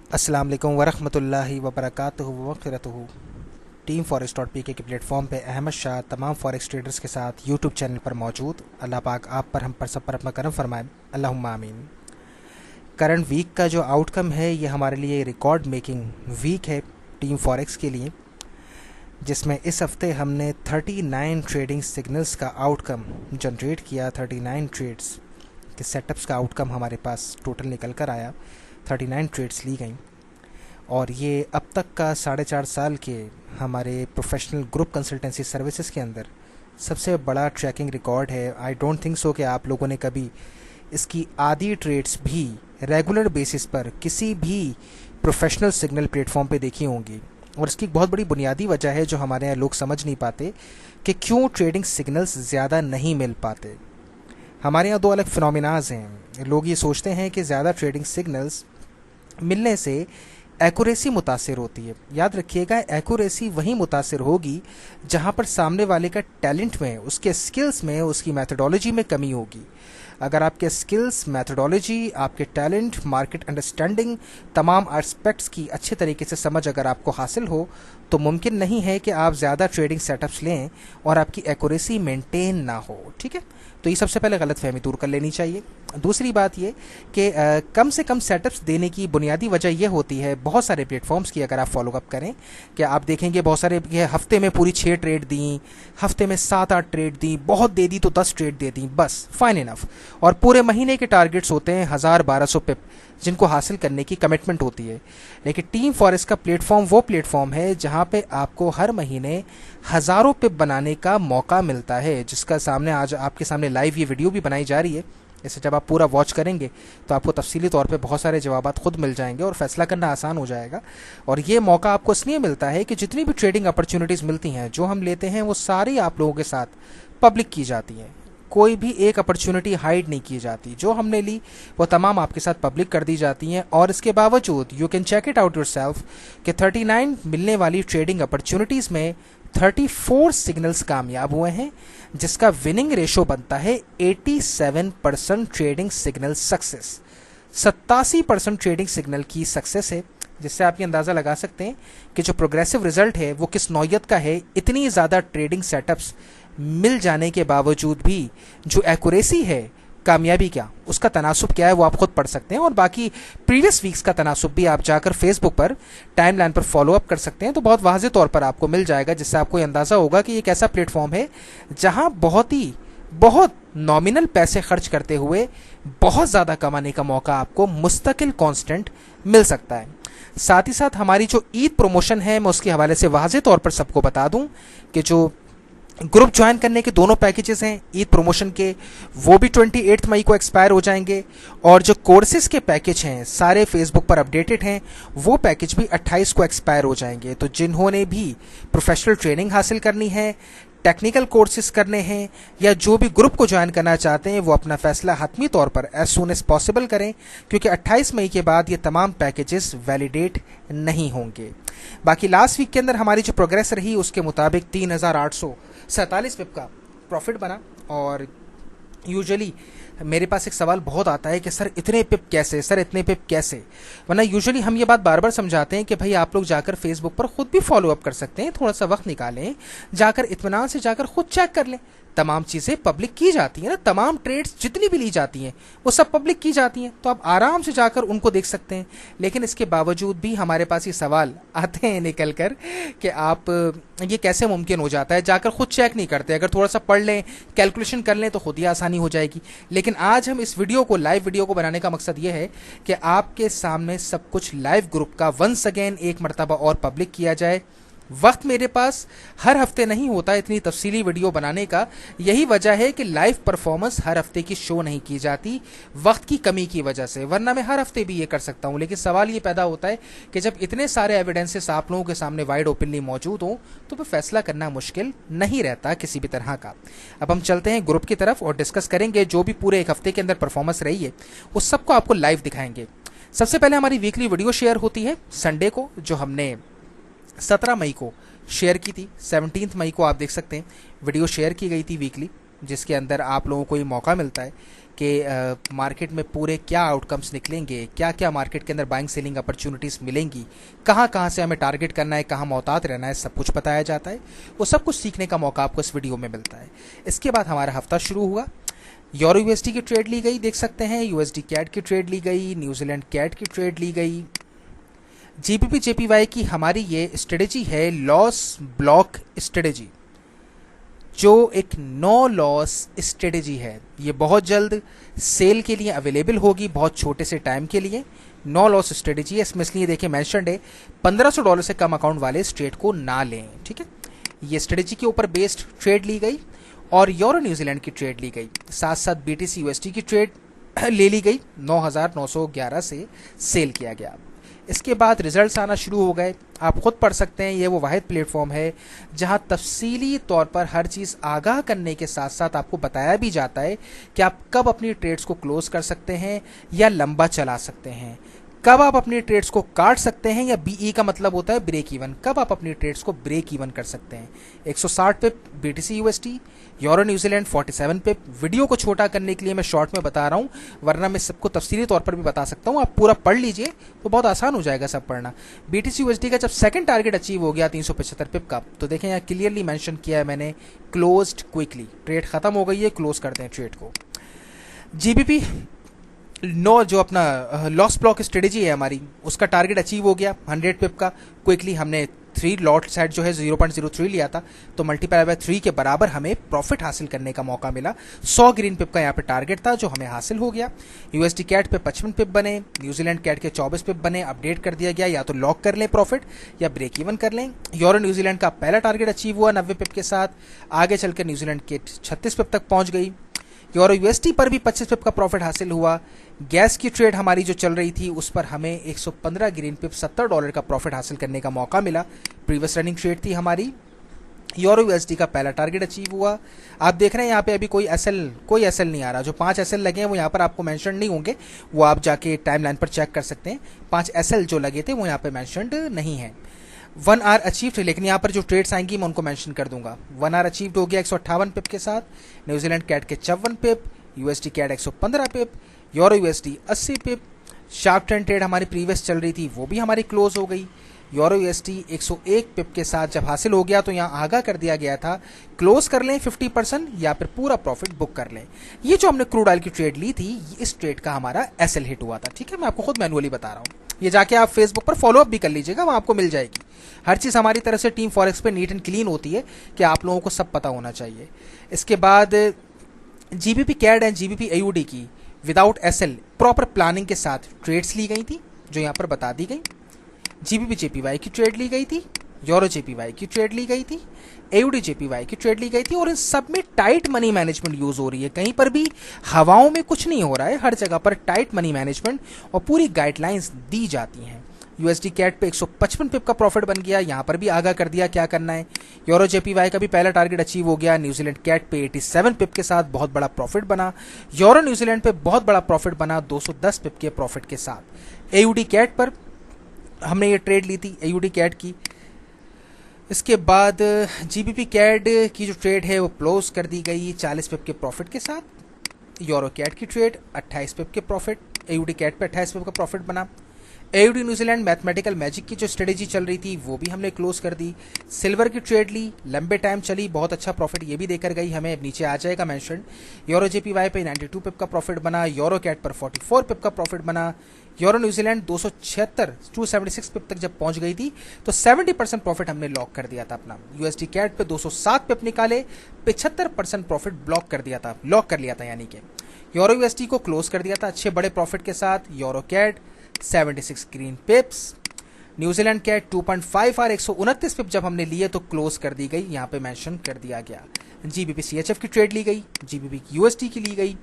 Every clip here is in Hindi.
अस्सलाम वालेकुम वरहमतुल्लाहि वबरकातुहू वमग़फ़िरतुहू। टीम फॉरेक्स डॉट पी के प्लेटफॉर्म पे अहमद शाह तमाम फॉरेक्स ट्रेडर्स के साथ यूट्यूब चैनल पर मौजूद। अल्लाह पाक आप पर, हम पर, सब पर अपना करम फरमाए, अल्लाहुम्मा आमीन। करंट वीक का जो आउटकम है ये हमारे लिए रिकॉर्ड मेकिंग वीक है टीम फॉरेक्स के लिए, जिसमें इस हफ्ते हमने 39 ट्रेडिंग सिग्नल्स का आउटकम जनरेट किया। 39 ट्रेड्स के सेटअप्स का आउटकम हमारे पास टोटल निकल कर आया। 39 ट्रेड्स ली गई और ये अब तक का 4.5 साल के हमारे प्रोफेशनल ग्रुप कंसल्टेंसी सर्विसेज के अंदर सबसे बड़ा ट्रैकिंग रिकॉर्ड है। आई डोंट थिंक सो कि आप लोगों ने कभी इसकी आधी ट्रेड्स भी रेगुलर बेसिस पर किसी भी प्रोफेशनल सिग्नल प्लेटफॉर्म पे देखी होंगी। और इसकी एक बहुत बड़ी बुनियादी वजह है जो हमारे यहाँ लोग समझ नहीं पाते कि क्यों ट्रेडिंग सिग्नल्स ज़्यादा नहीं मिल पाते। हमारे यहाँ दो अलग फिनोमिनाज हैं। लोग ये सोचते हैं कि ज़्यादा ट्रेडिंग सिग्नल्स मिलने से एक्यूरेसी मुतासिर होती है। याद रखिएगा, एक्यूरेसी वहीं मुतासिर होगी जहाँ पर सामने वाले का टैलेंट में, उसके स्किल्स में, उसकी मैथडोलॉजी में कमी होगी। अगर आपके स्किल्स, मैथडोलॉजी, आपके टैलेंट, मार्केट अंडरस्टैंडिंग, तमाम एस्पेक्ट्स की अच्छे तरीके से समझ अगर आपको हासिल हो तो मुमकिन नहीं है कि आप ज़्यादा ट्रेडिंग सेटअप्स लें और आपकी एक्यूरेसी मेंटेन ना हो। ठीक है, तो ये सबसे पहले गलत फहमी दूर कर लेनी चाहिए। दूसरी बात ये कि कम से कम सेटअप्स देने की बुनियादी वजह यह होती है बहुत सारे प्लेटफॉर्म्स की। अगर आप फॉलोअप करें कि आप देखेंगे बहुत सारे हफ्ते में पूरी 6 ट्रेड दी, हफ्ते में 7-8 ट्रेड दी, बहुत दे दी तो 10 ट्रेड दे दी, बस फाइन इनफ। और पूरे महीने के टारगेट्स होते हैं 1000-1200 पिप जिनको हासिल करने की कमिटमेंट होती है। लेकिन टीम फॉरेक्स का प्लेटफॉर्म वो प्लेटफॉर्म है जहाँ पे आपको हर महीने हज़ारों पिप बनाने का मौका मिलता है, जिसका सामने आज आपके सामने लाइव ये वीडियो भी बनाई जा रही है। इसे जब आप पूरा वॉच करेंगे तो आपको तफसीली तौर पे बहुत सारे जवाबात खुद मिल जाएंगे और फैसला करना आसान हो जाएगा। और ये मौका आपको इसलिए मिलता है कि जितनी भी ट्रेडिंग अपॉर्चुनिटीज़ मिलती हैं जो हम लेते हैं वो सारी आप लोगों के साथ पब्लिक की जाती हैं। कोई भी एक अपॉर्चुनिटी हाइड नहीं की जाती। जो हमने ली वो तमाम आपके साथ पब्लिक कर दी जाती हैं। और इसके बावजूद you can check it out yourself कि 39 मिलने वाली ट्रेडिंग अपॉर्चुनिटीज़ में 34 सिग्नल्स कामयाब हुए हैं, जिसका विनिंग रेशो बनता है 87% trading signal success. 87% trading signal की सक्सेस है, जिससे आप ये अंदाज़ा लगा सकते हैं कि जो प्रोग्रेसिव रिजल्ट है वो किस नौयत का है। इतनी ज़्यादा ट्रेडिंग सेटअप्स मिल जाने के बावजूद भी जो एक्यूरेसी है, कामयाबी क्या, उसका तनासुब क्या है वो आप खुद पढ़ सकते हैं। और बाकी प्रीवियस वीक्स का तनासुब भी आप जाकर फेसबुक पर टाइमलाइन पर फॉलो अप कर सकते हैं, तो बहुत वाज़ेह तौर पर आपको मिल जाएगा, जिससे आपको ये अंदाज़ा होगा कि एक ऐसा प्लेटफॉर्म है जहां बहुत नॉमिनल पैसे खर्च करते हुए बहुत ज़्यादा कमाने का मौका आपको मुस्तकिल कांस्टेंट मिल सकता है। साथ ही साथ हमारी जो ईद प्रमोशन है मैं उसके हवाले से वाज़ेह तौर पर सबको बता दूं कि जो ग्रुप ज्वाइन करने के दोनों पैकेजेस हैं ईद प्रमोशन के, वो भी 28 मई को एक्सपायर हो जाएंगे। और जो कोर्सेज के पैकेज हैं सारे फेसबुक पर अपडेटेड हैं, वो पैकेज भी 28 को एक्सपायर हो जाएंगे। तो जिन्होंने भी प्रोफेशनल ट्रेनिंग हासिल करनी है, टेक्निकल कोर्सेज करने हैं, या जो भी ग्रुप को ज्वाइन करना चाहते हैं वो अपना फैसला हतमी तौर पर एज सून एज पॉसिबल करें, क्योंकि 28 मई के बाद ये तमाम पैकेजेस वैलिडेट नहीं होंगे। बाकी लास्ट वीक के अंदर हमारी जो प्रोग्रेस रही उसके मुताबिक 3847 पिप का प्रॉफिट बना। और यूजुअली मेरे पास एक सवाल बहुत आता है कि सर इतने पिप कैसे, सर इतने पिप कैसे। वरना यूजुअली हम ये बात बार बार समझाते हैं कि भाई आप लोग जाकर फेसबुक पर खुद भी फॉलो अप कर सकते हैं, थोड़ा सा वक्त निकालें, जाकर इत्मीनान से जाकर खुद चेक कर लें। तमाम चीज़ें पब्लिक की जाती हैं ना, तमाम ट्रेड्स जितनी भी ली जाती हैं वो सब पब्लिक की जाती हैं, तो आप आराम से जाकर उनको देख सकते हैं। लेकिन इसके बावजूद भी हमारे पास ये सवाल आते हैं निकल कर कि आप ये कैसे मुमकिन हो जाता है, जाकर खुद चेक नहीं करते। अगर थोड़ा सा पढ़ लें, कैलकुलेशन कर लें तो खुद ही आसानी हो जाएगी। लेकिन आज हम इस वीडियो को, लाइव वीडियो को बनाने का मकसद ये है कि आपके सामने सब कुछ लाइव ग्रुप का वंस अगेन एक मरतबा और पब्लिक किया जाए। वक्त मेरे पास हर हफ्ते नहीं होता इतनी तफसीली वीडियो बनाने का, यही वजह है कि लाइव परफॉर्मेंस हर हफ्ते की शो नहीं की जाती वक्त की कमी की वजह से, वरना मैं हर हफ्ते भी ये कर सकता हूँ। लेकिन सवाल ये पैदा होता है कि जब इतने सारे एविडेंसेस आप लोगों के सामने वाइड ओपनली मौजूद हों तो फिर फैसला करना मुश्किल नहीं रहता किसी भी तरह का। अब हम चलते हैं ग्रुप की तरफ और डिस्कस करेंगे जो भी पूरे एक हफ्ते के अंदर परफॉर्मेंस रही है उस सबको आपको लाइव दिखाएंगे। सबसे पहले हमारी वीकली वीडियो शेयर होती है संडे को, जो हमने 17 मई को शेयर की थी। 17 मई को आप देख सकते हैं वीडियो शेयर की गई थी वीकली। जिसके अंदर आप लोगों को ये मौका मिलता है कि मार्केट में पूरे क्या आउटकम्स निकलेंगे, क्या क्या मार्केट के अंदर बाइंग सेलिंग अपॉर्चुनिटीज़ मिलेंगी, कहाँ कहाँ से हमें टारगेट करना है, कहाँ मोहतात रहना है, सब कुछ बताया जाता है। वो सब कुछ सीखने का मौका आपको इस वीडियो में मिलता है। इसके बाद हमारा हफ्ता शुरू हुआ। यूरो यूएसडी की ट्रेड ली गई, देख सकते हैं, यूएसडी कैट की ट्रेड ली गई, न्यूजीलैंड कैट की ट्रेड ली गई। जीबीपी जेपीवाई की हमारी ये स्ट्रेटेजी है लॉस ब्लॉक स्ट्रेटेजी, जो एक नो लॉस स्ट्रेटेजी है। ये बहुत जल्द सेल के लिए अवेलेबल होगी, बहुत छोटे से टाइम के लिए। नो लॉस स्ट्रेटेजी है, इसमें इसलिए देखिए मैंशनड है $1500 से कम अकाउंट वाले इस ट्रेड को ना लें, ठीक है। ये स्ट्रेटेजी के ऊपर बेस्ड ट्रेड ली गई और यूरो न्यूजीलैंड की ट्रेड ली गई, साथ साथ बीटीसी यूएसडी की ट्रेड ले ली गई, 9911 से सेल किया गया। इसके बाद रिजल्ट्स आना शुरू हो गए, आप खुद पढ़ सकते हैं। ये वो वाहिद प्लेटफॉर्म है जहां तफसीली तौर पर हर चीज़ आगाह करने के साथ साथ आपको बताया भी जाता है कि आप कब अपनी ट्रेड्स को क्लोज कर सकते हैं या लंबा चला सकते हैं, कब आप अपनी ट्रेड्स को काट सकते हैं, या बीई का मतलब होता है ब्रेक इवन, कब आप अपनी ट्रेड्स को ब्रेक इवन कर सकते हैं। 160 पिप बीटीसी यूएसडी, यूरो न्यूजीलैंड 47 पिप। वीडियो को छोटा करने के लिए मैं शॉर्ट में बता रहा हूँ, वरना मैं सबको तफसीली तौर पर भी बता सकता हूँ। आप पूरा पढ़ लीजिए तो बहुत आसान हो जाएगा सब पढ़ना। बीटीसी यूएसडी का जब सेकंड टारगेट अचीव हो गया 375 पिप का, तो देखें यहाँ क्लियरली मेंशन किया है मैंने, क्लोज्ड क्विकली, ट्रेड खत्म हो गई है, क्लोज करते हैं ट्रेड को। जीबीपी नो जो अपना लॉस ब्लॉक स्ट्रेटेजी है हमारी, उसका टारगेट अचीव हो गया 100 पिप का। क्विकली हमने 3 लॉट साइड जो है 0.03 लिया था, तो मल्टीप्लाई बाय 3 के बराबर हमें प्रॉफिट हासिल करने का मौका मिला। 100 ग्रीन पिप का यहाँ पे टारगेट था जो हमें हासिल हो गया। यूएसडी कैट पे 55 पिप बने, न्यूजीलैंड कैट के 24 पिप बने, अपडेट कर दिया गया, या तो लॉक कर लें प्रॉफिट या ब्रेक इवन कर लें। यूरो न्यूजीलैंड का पहला टारगेट अचीव हुआ 90 पिप के साथ, आगे चलकर न्यूजीलैंड कैट 36 पिप तक पहुंच गई। यूरो यूएसडी पर भी 25 पिप का प्रॉफिट हासिल हुआ। गैस की ट्रेड हमारी जो चल रही थी उस पर हमें 115 ग्रीन पिप $70 का प्रॉफिट हासिल करने का मौका मिला। प्रीवियस रनिंग ट्रेड थी हमारी। यूरो यूएसडी का पहला टारगेट अचीव हुआ। आप देख रहे हैं यहाँ पे अभी कोई एसएल नहीं आ रहा। जो 5 एसएल लगे हैं वो यहाँ पर आपको मेंशन नहीं होंगे, वो आप जाके टाइमलाइन पर चेक कर सकते हैं। 5 एसएल जो लगे थे वो यहाँ पे मेंशनड नहीं है। 1 आवर अचीव्ड थे, लेकिन यहाँ पर जो ट्रेड्स आएंगी मैं उनको मेंशन कर दूंगा। 1 आवर अचीव्ड हो गया 158 पिप के साथ, न्यूजीलैंड कैट के 54 पिप, यूएसडी कैट 115 पिप, यूरो यूएसडी 80 पिप। शार्प टर्न ट्रेड हमारी प्रीवियस चल रही थी वो भी हमारी क्लोज हो गई। यूरो यूएसडी 101 पिप के साथ जब हासिल हो गया तो यहाँ आगाह कर दिया गया था क्लोज कर लें 50% या फिर पूरा प्रॉफिट बुक कर लें। ये जो हमने क्रूड ऑयल की ट्रेड ली थी, इस ट्रेड का हमारा एसएल हिट हुआ था, ठीक है। मैं आपको खुद मैनुअली बता रहा हूँ, ये जाके आप फेसबुक पर फॉलोअप भी कर लीजिएगा, वहाँ आपको मिल जाएगी। हर चीज़ हमारी तरफ से टीम फॉरेक्स पे नीट एंड क्लीन होती है कि आप लोगों को सब पता होना चाहिए। इसके बाद GBP CAD and GBP AUD की विदाउट एसएल प्रॉपर प्लानिंग के साथ ट्रेड्स ली गई थी जो यहाँ पर बता दी गई। जीबीपी जेपीवाई की ट्रेड ली गई थी, यूरो जेपीवाई की ट्रेड ली गई थी, एयूडी जेपीवाई की ट्रेड ली गई थी, और इन सब में टाइट मनी मैनेजमेंट यूज हो रही है। कहीं पर भी हवाओं में कुछ नहीं हो रहा है, हर जगह पर टाइट मनी मैनेजमेंट और पूरी गाइडलाइंस दी जाती हैं। यूएसडी कैट पे 155 पिप का प्रॉफिट बन गया, यहाँ पर भी आगाह कर दिया क्या करना है। यूरो जेपीवाई का भी पहला टारगेट अचीव हो गया। न्यूजीलैंड कैट पे 87 पिप के साथ बहुत बड़ा प्रॉफिट बना। यूरो न्यूजीलैंड पे बहुत बड़ा प्रॉफिट बना 210 पिप के प्रॉफिट के साथ। एयूडी कैट पर हमने ये ट्रेड ली थी एयूडी कैट की। इसके बाद जीबीपी कैट की जो ट्रेड है वो क्लोज कर दी गई 40 पिप के प्रॉफिट के साथ। यूरो कैट की ट्रेड 28 पिप के प्रॉफिट, एयूडी कैट पे 28 पिप का प्रॉफिट बना। एयूडी न्यूजीलैंड मैथमेटिकल मैजिक की जो स्ट्रेटेजी चल रही थी वो भी हमने क्लोज कर दी। सिल्वर की ट्रेड ली, लंबे टाइम चली, बहुत अच्छा प्रॉफिट ये भी देकर गई हमें, नीचे आ जाएगा मेंशन। यूरो जेपीवाई पे 92 पिप का प्रॉफिट बना, यूरो कैट पर 44 पिप का प्रॉफिट बना। यूरो न्यूजीलैंड 276 पिप तक जब पहुंच गई थी तो 70% प्रॉफिट हमने लॉक कर दिया था अपना। यूएसडी कैट पे 207 पिप निकाले, 75% प्रॉफिट ब्लॉक कर दिया था, लॉक कर लिया था यानी कि। यूरो यूएसडी को क्लोज कर दिया था अच्छे बड़े प्रॉफिट के साथ। Euro CAD 76 green pips, New Zealand CAD 2.5 R 129 pip जब हमने लिए तो क्लोज कर दी गई, यहाँ पे मेंशन कर दिया गया। जीबीपी सीएचएफ की ट्रेड ली गई, जीबीपी यूएसडी की ली गई।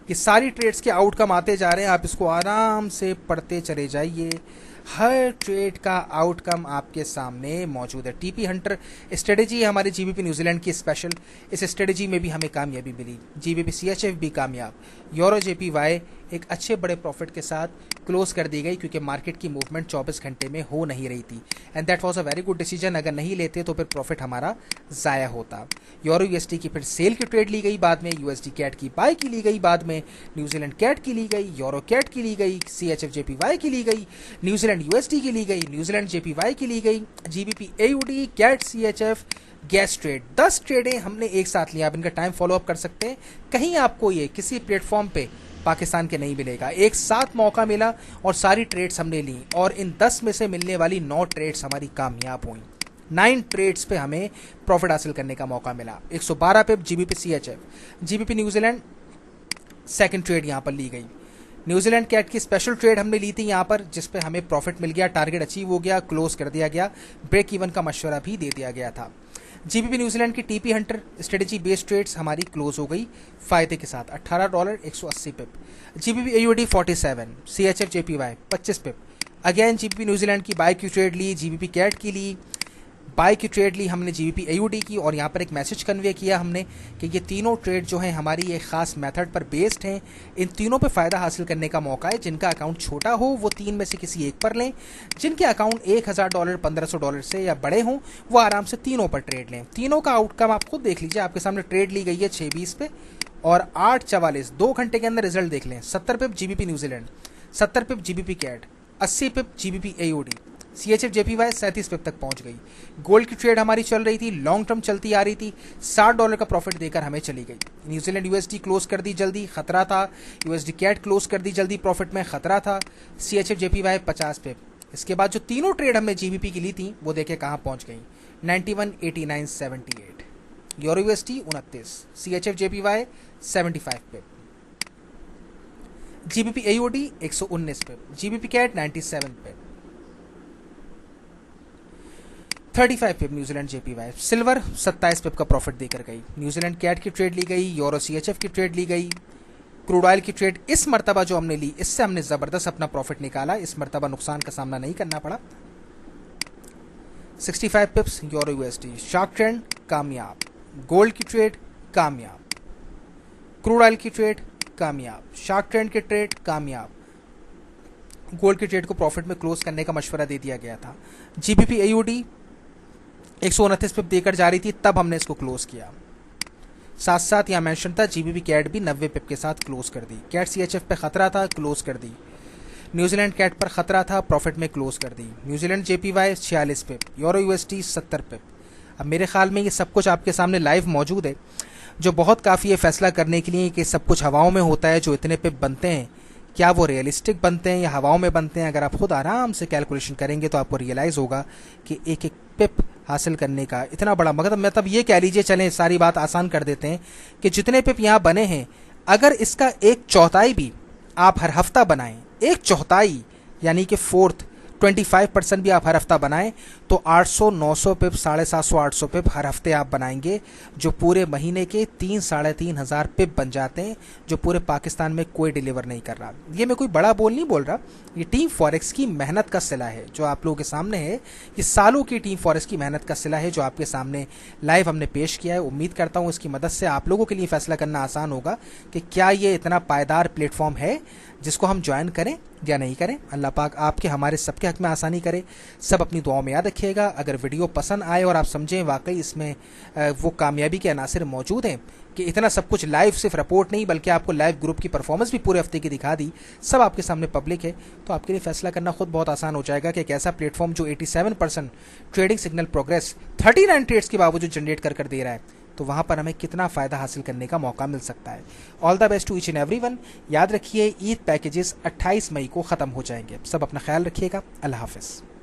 ये सारी ट्रेड्स के आउटकम आते जा रहे हैं, आप इसको आराम से पढ़ते चले जाइए। हर ट्रेड का आउटकम आपके सामने मौजूद है। टीपी हंटर स्ट्रेटेजी है हमारी जीबीपी न्यूजीलैंड की स्पेशल, इस स्ट्रेटेजी में भी हमें कामयाबी मिली। जीबीपी सीएचएफ भी कामयाब, यूरो जेपीवाई एक अच्छे बड़े प्रॉफिट के साथ क्लोज कर दी गई, क्योंकि मार्केट की मूवमेंट 24 घंटे में हो नहीं रही थी। And that was a very good decision. अगर नहीं लेते तो फिर प्रॉफिट हमारा ज़ाया होता। यूरो यूएसडी की फिर सेल की ट्रेड ली गई, बाद में यूएसडी कैट की बाय की ली गई, बाद में न्यूजीलैंड कैट की ली गई, यूरो कैट की ली गई, CHF JPY की ली गई, न्यूजीलैंड USD की ली गई, न्यूजीलैंड JPY की ली गई, GBP AUD, CAD CHF, gas trade. 10 ट्रेडें हमने एक साथ लिया। आप इनका टाइम फॉलो अप कर सकते हैं। कहीं आपको ये किसी प्लेटफॉर्म पे पाकिस्तान के नहीं मिलेगा। एक साथ मौका मिला और सारी ट्रेड्स हमने ली, और इन 10 में से मिलने वाली 9 ट्रेड्स हमारी कामयाब हुई। 9 ट्रेड्स पे हमें प्रॉफिट हासिल करने का मौका मिला। 112 पे GBP CHF, GBP New Zealand second trade यहाँ पर ली गई। न्यूजीलैंड कैट की स्पेशल ट्रेड हमने ली थी यहाँ पर, जिस पे हमें प्रॉफिट मिल गया, टारगेट अचीव हो गया, क्लोज कर दिया गया, ब्रेक इवन का मशवरा भी दे दिया गया था। GBP न्यूजीलैंड की TP hunter strategy based trades हमारी क्लोज हो गई फायदे के साथ, $18 180 pip. GBP AUD 47, CHF JPY 25 pip. Again GBP New Zealand की बाय की ट्रेड ली, GBP कैट की ली, बाय की ट्रेड ली हमने GBP AUD की, और यहाँ पर एक मैसेज कन्वे किया हमने कि ये तीनों ट्रेड जो हैं हमारी एक ख़ास मेथड पर बेस्ड हैं। इन तीनों पे फ़ायदा हासिल करने का मौका है। जिनका अकाउंट छोटा हो वो 3 में से किसी एक पर लें, जिनके अकाउंट $1000 $1500 से या बड़े हों वो आराम से तीनों पर ट्रेड लें। तीनों का आउटकम आप खुद देख लीजिए। आपके सामने ट्रेड ली गई है 6:20 पे और 8:44, 2 घंटे के अंदर रिजल्ट देख लें। 70 पिप GBP न्यूजीलैंड, 70 पिप GBP कैट, 80 पिप GBP AUD, CHF JPY 37 पिप तक पहुंच गई। गोल्ड की ट्रेड हमारी चल रही थी, लॉन्ग टर्म चलती आ रही थी, $60 का प्रॉफिट देकर हमें चली गई। न्यूजीलैंड USD क्लोज कर दी जल्दी, खतरा था। USD कैट क्लोज कर दी जल्दी, प्रॉफिट में खतरा था। CHF JPY 50 पिप। इसके बाद जो तीनों ट्रेड हमने GBP की ली थी वो देखे कहाँ पहुंच गई, 91 89 78। यूरो USD 29, CHF JPY 75 पिप, GBP AUD 119 पिप, GBP कैट 97 पिप, 35 पिप न्यूजीलैंड JPY। सिल्वर 27 पिप का प्रॉफिट देकर गई। न्यूजीलैंड कैट की ट्रेड ली गई, यूरो CHF की ट्रेड ली गई, क्रूड ऑयल की ट्रेड इस मरतबा जो हमने ली इससे हमने ज़बरदस्त अपना प्रॉफिट निकाला। इस मरतबा नुकसान का सामना नहीं करना पड़ा। 65 पिप्स यूरो USD। शार्क ट्रेंड कामयाब, गोल्ड की ट्रेड कामयाब, क्रूड ऑयल की ट्रेड कामयाब, शार्क ट्रेंड की ट्रेड कामयाब, गोल्ड की ट्रेड को प्रॉफिट में क्लोज करने का मशवरा दे दिया गया था। GBP AUD 129 पिप देकर जा रही थी, तब हमने इसको क्लोज किया। साथ साथ यहाँ मेंशन था GBP कैट भी 90 पिप के साथ क्लोज कर दी। कैट CHF पे खतरा था, क्लोज कर दी। न्यूजीलैंड कैट पर खतरा था, प्रॉफिट में क्लोज कर दी। न्यूजीलैंड JPY 46 पिप, यूरो USD 70 पिप। अब मेरे ख्याल में ये सब कुछ आपके सामने लाइव मौजूद है, जो बहुत काफ़ी है फैसला करने के लिए कि सब कुछ हवाओं में होता है। जो इतने पिप बनते हैं क्या वो रियलिस्टिक बनते हैं या हवाओं में बनते हैं? अगर आप खुद आराम से कैलकुलेशन करेंगे तो आपको रियलाइज़ होगा कि एक एक पिप हासिल करने का इतना बड़ा मतलब ये कह लीजिए, चलें सारी बात आसान कर देते हैं कि जितने पिप यहाँ बने हैं, अगर इसका 1/4 भी आप हर हफ्ता बनाएं, 1/4 यानी कि 25% भी आप हर हफ्ता बनाएं तो 800 900 पिप, 750 800 पिप हर हफ्ते आप बनाएंगे, जो पूरे महीने के 3 साढ़े 3 हज़ार पिप बन जाते हैं, जो पूरे पाकिस्तान में कोई डिलीवर नहीं कर रहा। ये मैं कोई बड़ा बोल नहीं बोल रहा, ये टीम फॉरेक्स की मेहनत का सिला है जो आप लोगों के सामने है। ये सालों की टीम फॉरेक्स की मेहनत का सिला है जो आपके सामने लाइव हमने पेश किया है। उम्मीद करता हूँ इसकी मदद से आप लोगों के लिए फैसला करना आसान होगा कि क्या ये इतना पायदार प्लेटफॉर्म है जिसको हम ज्वाइन करें या नहीं करें। अल्लाह पाक आपके हमारे सबके हक में आसानी करे। सब अपनी दुआओं में याद रखिएगा। अगर वीडियो पसंद आए और आप समझें वाकई इसमें वो कामयाबी के अनासिर मौजूद हैं कि इतना सब कुछ लाइव सिर्फ रिपोर्ट नहीं बल्कि आपको लाइव ग्रुप की परफॉर्मेंस भी पूरे हफ्ते की दिखा दी, सब आपके सामने पब्लिक है, तो आपके लिए फैसला करना खुद बहुत आसान हो जाएगा कि एक ऐसा प्लेटफॉर्म जो 87% ट्रेडिंग सिग्नल प्रोग्रेस 39 ट्रेड्स के बावजूद जनरेट कर दे रहा है, तो वहाँ पर हमें कितना फ़ायदा हासिल करने का मौका मिल सकता है। All the best to each and everyone. याद रखिए ईद पैकेजेस 28 मई को ख़त्म हो जाएंगे। सब अपना ख्याल रखिएगा। अल्लाह हाफ़िज़।